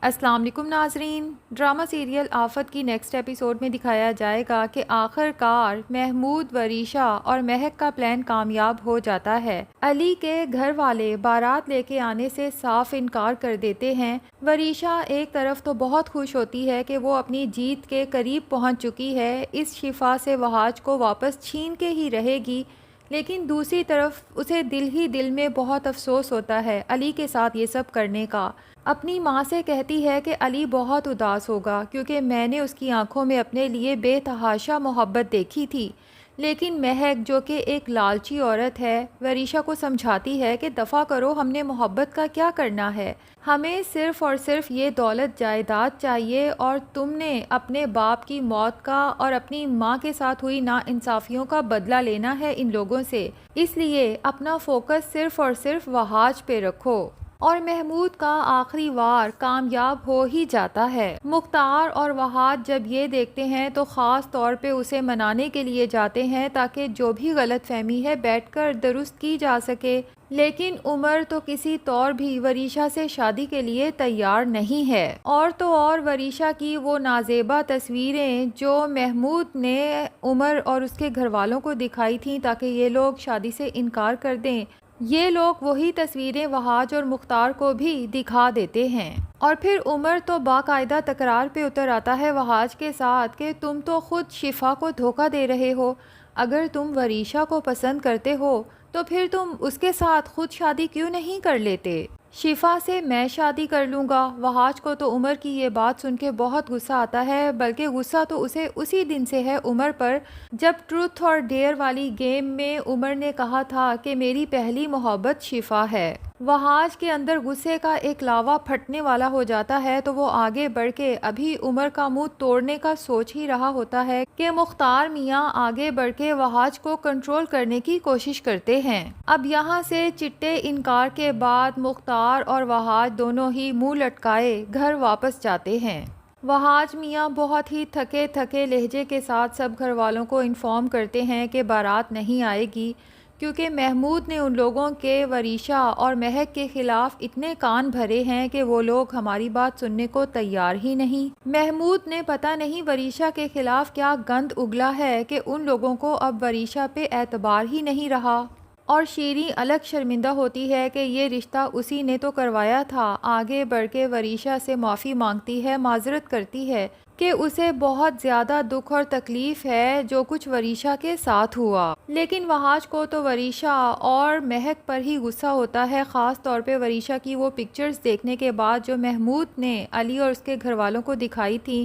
السلام علیکم ناظرین، ڈرامہ سیریل آفت کی نیکسٹ ایپیسوڈ میں دکھایا جائے گا کہ آخر کار محمود، وریشا اور مہک کا پلان کامیاب ہو جاتا ہے۔ علی کے گھر والے بارات لے کے آنے سے صاف انکار کر دیتے ہیں۔ وریشا ایک طرف تو بہت خوش ہوتی ہے کہ وہ اپنی جیت کے قریب پہنچ چکی ہے، اس شفا سے وہاج کو واپس چھین کے ہی رہے گی، لیکن دوسری طرف اسے دل ہی دل میں بہت افسوس ہوتا ہے علی کے ساتھ یہ سب کرنے کا۔ اپنی ماں سے کہتی ہے کہ علی بہت اداس ہوگا کیونکہ میں نے اس کی آنکھوں میں اپنے لیے بے تحاشا محبت دیکھی تھی، لیکن مہک جو کہ ایک لالچی عورت ہے، وریشا کو سمجھاتی ہے کہ دفع کرو، ہم نے محبت کا کیا کرنا ہے، ہمیں صرف اور صرف یہ دولت جائیداد چاہیے، اور تم نے اپنے باپ کی موت کا اور اپنی ماں کے ساتھ ہوئی ناانصافیوں کا بدلہ لینا ہے ان لوگوں سے، اس لیے اپنا فوکس صرف اور صرف وہاج پہ رکھو۔ اور محمود کا آخری وار کامیاب ہو ہی جاتا ہے۔ مختار اور وہاج جب یہ دیکھتے ہیں تو خاص طور پہ اسے منانے کے لیے جاتے ہیں تاکہ جو بھی غلط فہمی ہے بیٹھ کر درست کی جا سکے، لیکن عمر تو کسی طور بھی وریشا سے شادی کے لیے تیار نہیں ہے، اور تو اور وریشا کی وہ نازیبا تصویریں جو محمود نے عمر اور اس کے گھر والوں کو دکھائی تھیں تاکہ یہ لوگ شادی سے انکار کر دیں، یہ لوگ وہی تصویریں وہاج اور مختار کو بھی دکھا دیتے ہیں۔ اور پھر عمر تو باقاعدہ تکرار پہ اتر آتا ہے وہاج کے ساتھ کہ تم تو خود شفا کو دھوکہ دے رہے ہو، اگر تم وریشا کو پسند کرتے ہو تو پھر تم اس کے ساتھ خود شادی کیوں نہیں کر لیتے؟ شفا سے میں شادی کر لوں گا۔ وہاج کو تو عمر کی یہ بات سن کے بہت غصہ آتا ہے، بلکہ غصہ تو اسے اسی دن سے ہے عمر پر جب ٹروتھ اور ڈیئر والی گیم میں عمر نے کہا تھا کہ میری پہلی محبت شفا ہے۔ وہاج کے اندر غصے کا ایک لاوا پھٹنے والا ہو جاتا ہے تو وہ آگے بڑھ کے ابھی عمر کا منہ توڑنے کا سوچ ہی رہا ہوتا ہے کہ مختار میاں آگے بڑھ کے وہاج کو کنٹرول کرنے کی کوشش کرتے ہیں۔ اب یہاں سے چٹے انکار کے بعد مختار اور وہاج دونوں ہی منہ لٹکائے گھر واپس جاتے ہیں۔ وہاج میاں بہت ہی تھکے تھکے لہجے کے ساتھ سب گھر والوں کو انفارم کرتے ہیں کہ بارات نہیں آئے گی، کیونکہ محمود نے ان لوگوں کے وریشا اور مہک کے خلاف اتنے کان بھرے ہیں کہ وہ لوگ ہماری بات سننے کو تیار ہی نہیں۔ محمود نے پتہ نہیں وریشا کے خلاف کیا گند اگلا ہے کہ ان لوگوں کو اب وریشا پہ اعتبار ہی نہیں رہا، اور شیریں الگ شرمندہ ہوتی ہے کہ یہ رشتہ اسی نے تو کروایا تھا۔ آگے بڑھ کے وریشا سے معافی مانگتی ہے، معذرت کرتی ہے کہ اسے بہت زیادہ دکھ اور تکلیف ہے جو کچھ وریشا کے ساتھ ہوا، لیکن وہاج کو تو وریشا اور مہک پر ہی غصہ ہوتا ہے، خاص طور پہ وریشا کی وہ پکچرز دیکھنے کے بعد جو محمود نے علی اور اس کے گھر والوں کو دکھائی تھیں۔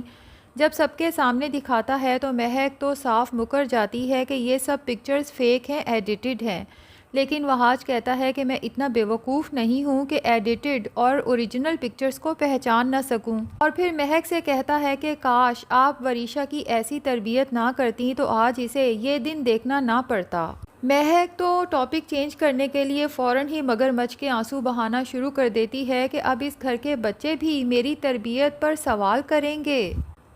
جب سب کے سامنے دکھاتا ہے تو مہک تو صاف مکر جاتی ہے کہ یہ سب پکچرز فیک ہیں، ایڈیٹڈ ہیں، لیکن وہاج کہتا ہے کہ میں اتنا بیوقوف نہیں ہوں کہ ایڈیٹڈ اور اوریجنل پکچرز کو پہچان نہ سکوں، اور پھر مہک سے کہتا ہے کہ کاش آپ وریشا کی ایسی تربیت نہ کرتی تو آج اسے یہ دن دیکھنا نہ پڑتا۔ مہک تو ٹاپک چینج کرنے کے لیے فوراً ہی مگر مچ کے آنسو بہانا شروع کر دیتی ہے کہ اب اس گھر کے بچے بھی میری تربیت پر سوال کریں گے۔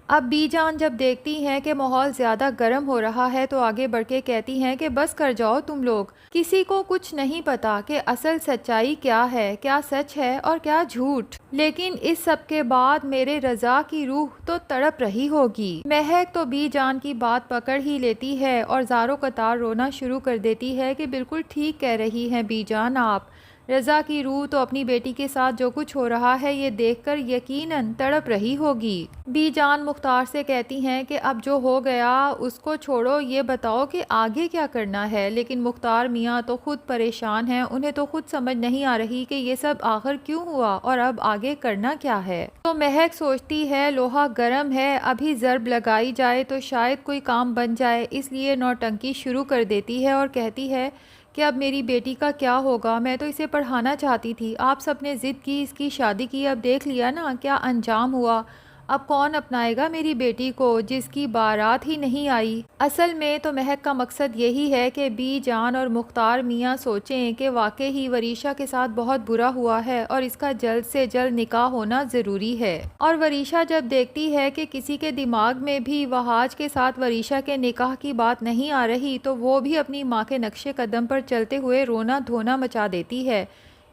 اب بی جان جب دیکھتی ہیں کہ ماحول زیادہ گرم ہو رہا ہے تو آگے بڑھ کے کہتی ہیں کہ بس کر جاؤ تم لوگ، کسی کو کچھ نہیں پتا کہ اصل سچائی کیا ہے، کیا سچ ہے اور کیا جھوٹ، لیکن اس سب کے بعد میرے رضا کی روح تو تڑپ رہی ہوگی۔ مہک تو بی جان کی بات پکڑ ہی لیتی ہے اور زاروں قطار رونا شروع کر دیتی ہے کہ بالکل ٹھیک کہہ رہی ہیں بی جان آپ، رضا کی روح تو اپنی بیٹی کے ساتھ جو کچھ ہو رہا ہے یہ دیکھ کر یقیناً تڑپ رہی ہوگی۔ بی جان مختار سے کہتی ہیں کہ اب جو ہو گیا اس کو چھوڑو، یہ بتاؤ کہ آگے کیا کرنا ہے، لیکن مختار میاں تو خود پریشان ہیں، انہیں تو خود سمجھ نہیں آ رہی کہ یہ سب آخر کیوں ہوا اور اب آگے کرنا کیا ہے۔ تو مہک سوچتی ہے لوہا گرم ہے، ابھی ضرب لگائی جائے تو شاید کوئی کام بن جائے، اس لیے نوٹنکی شروع کر دیتی ہے اور کہتی ہے کہ اب میری بیٹی کا کیا ہوگا، میں تو اسے پڑھانا چاہتی تھی، آپ سب نے ضد کی، اس کی شادی کی، اب دیکھ لیا نا کیا انجام ہوا، اب کون اپنائے گا میری بیٹی کو جس کی بارات ہی نہیں آئی۔ اصل میں تو مہک کا مقصد یہی ہے کہ بی جان اور مختار میاں سوچیں کہ واقعی ہی وریشا کے ساتھ بہت برا ہوا ہے اور اس کا جلد سے جلد نکاح ہونا ضروری ہے، اور وریشا جب دیکھتی ہے کہ کسی کے دماغ میں بھی وہاج کے ساتھ وریشا کے نکاح کی بات نہیں آ رہی تو وہ بھی اپنی ماں کے نقش قدم پر چلتے ہوئے رونا دھونا مچا دیتی ہے۔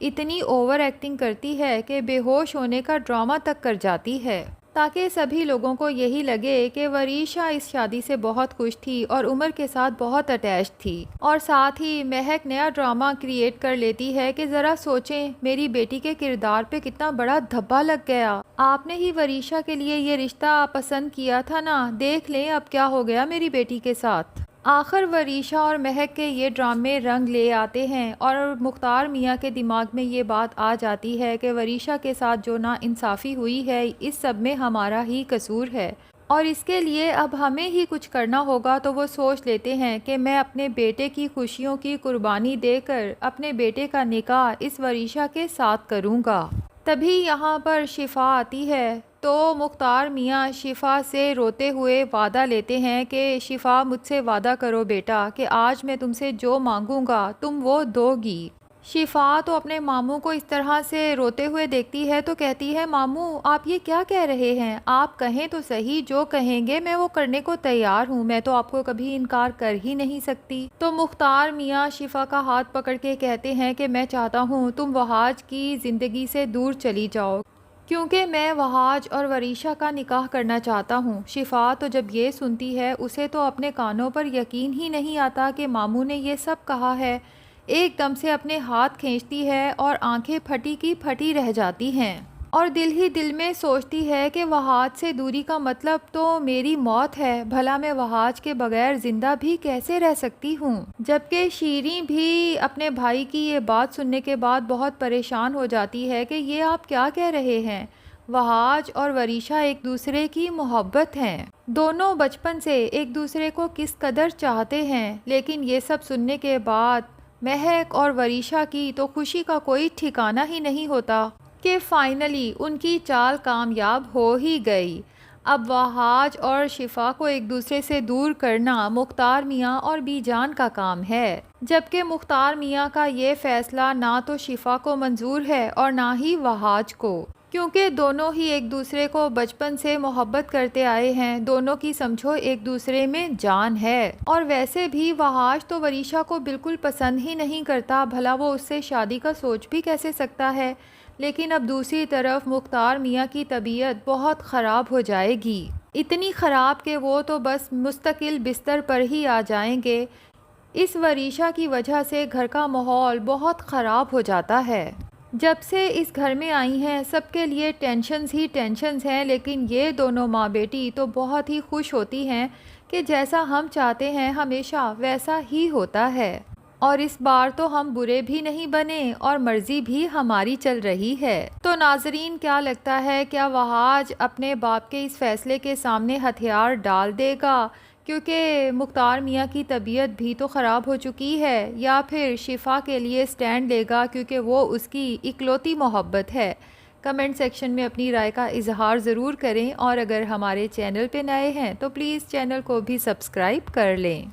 اتنی اوور ایکٹنگ کرتی ہے کہ بے ہوش ہونے کا ڈرامہ تک کر جاتی ہے، تاکہ سبھی لوگوں کو یہی لگے کہ وریشا اس شادی سے بہت خوش تھی اور عمر کے ساتھ بہت اٹیچ تھی۔ اور ساتھ ہی مہک نیا ڈرامہ کریٹ کر لیتی ہے کہ ذرا سوچیں میری بیٹی کے کردار پہ کتنا بڑا دھبا لگ گیا، آپ نے ہی وریشا کے لیے یہ رشتہ پسند کیا تھا نا، دیکھ لیں اب کیا ہو گیا میری بیٹی کے ساتھ۔ آخر وریشا اور مہک کے یہ ڈرامے رنگ لے آتے ہیں اور مختار میاں کے دماغ میں یہ بات آ جاتی ہے کہ وریشا کے ساتھ جو ناانصافی ہوئی ہے اس سب میں ہمارا ہی قصور ہے اور اس کے لیے اب ہمیں ہی کچھ کرنا ہوگا۔ تو وہ سوچ لیتے ہیں کہ میں اپنے بیٹے کی خوشیوں کی قربانی دے کر اپنے بیٹے کا نکاح اس وریشا کے ساتھ کروں گا۔ تبھی یہاں پر شفا آتی ہے تو مختار میاں شفا سے روتے ہوئے وعدہ لیتے ہیں کہ شفا مجھ سے وعدہ کرو بیٹا کہ آج میں تم سے جو مانگوں گا تم وہ دو گی۔ شفا تو اپنے ماموں کو اس طرح سے روتے ہوئے دیکھتی ہے تو کہتی ہے ماموں آپ یہ کیا کہہ رہے ہیں، آپ کہیں تو صحیح، جو کہیں گے میں وہ کرنے کو تیار ہوں، میں تو آپ کو کبھی انکار کر ہی نہیں سکتی۔ تو مختار میاں شفا کا ہاتھ پکڑ کے کہتے ہیں کہ میں چاہتا ہوں تم وہاج کی زندگی سے دور چلی جاؤ، کیونکہ میں وہاج اور وریشا کا نکاح کرنا چاہتا ہوں۔ شفا تو جب یہ سنتی ہے اسے تو اپنے کانوں پر یقین ہی نہیں آتا کہ ماموں نے یہ سب کہا ہے، ایک دم سے اپنے ہاتھ کھینچتی ہے اور آنکھیں پھٹی کی پھٹی رہ جاتی ہیں اور دل ہی دل میں سوچتی ہے کہ وہاج سے دوری کا مطلب تو میری موت ہے، بھلا میں وہاج کے بغیر زندہ بھی کیسے رہ سکتی ہوں۔ جبکہ شیریں بھی اپنے بھائی کی یہ بات سننے کے بعد بہت پریشان ہو جاتی ہے کہ یہ آپ کیا کہہ رہے ہیں، وہاج اور وریشا ایک دوسرے کی محبت ہیں، دونوں بچپن سے ایک دوسرے کو کس قدر چاہتے ہیں۔ لیکن یہ سب سننے کے بعد مہک اور وریشا کی تو خوشی کا کوئی ٹھکانہ ہی نہیں ہوتا کہ فائنلی ان کی چال کامیاب ہو ہی گئی۔ اب وہاج اور شفا کو ایک دوسرے سے دور کرنا مختار میاں اور بی جان کا کام ہے، جبکہ مختار میاں کا یہ فیصلہ نہ تو شفا کو منظور ہے اور نہ ہی وہاج کو، کیونکہ دونوں ہی ایک دوسرے کو بچپن سے محبت کرتے آئے ہیں، دونوں کی سمجھو ایک دوسرے میں جان ہے۔ اور ویسے بھی وہاج تو وریشا کو بالکل پسند ہی نہیں کرتا، بھلا وہ اس سے شادی کا سوچ بھی کیسے سکتا ہے۔ لیکن اب دوسری طرف مختار میاں کی طبیعت بہت خراب ہو جائے گی، اتنی خراب کہ وہ تو بس مستقل بستر پر ہی آ جائیں گے۔ اس وریشا کی وجہ سے گھر کا ماحول بہت خراب ہو جاتا ہے۔ جب سے اس گھر میں آئی ہیں سب کے لیے ٹینشنز ہی ٹینشنز ہیں، لیکن یہ دونوں ماں بیٹی تو بہت ہی خوش ہوتی ہیں کہ جیسا ہم چاہتے ہیں ہمیشہ ویسا ہی ہوتا ہے، اور اس بار تو ہم برے بھی نہیں بنے اور مرضی بھی ہماری چل رہی ہے۔ تو ناظرین کیا لگتا ہے، کیا وہاج اپنے باپ کے اس فیصلے کے سامنے ہتھیار ڈال دے گا کیونکہ مختار میاں کی طبیعت بھی تو خراب ہو چکی ہے، یا پھر شفا کے لیے سٹینڈ لے گا کیونکہ وہ اس کی اکلوتی محبت ہے؟ کمنٹ سیکشن میں اپنی رائے کا اظہار ضرور کریں، اور اگر ہمارے چینل پہ نئے ہیں تو پلیز چینل کو بھی سبسکرائب کر لیں۔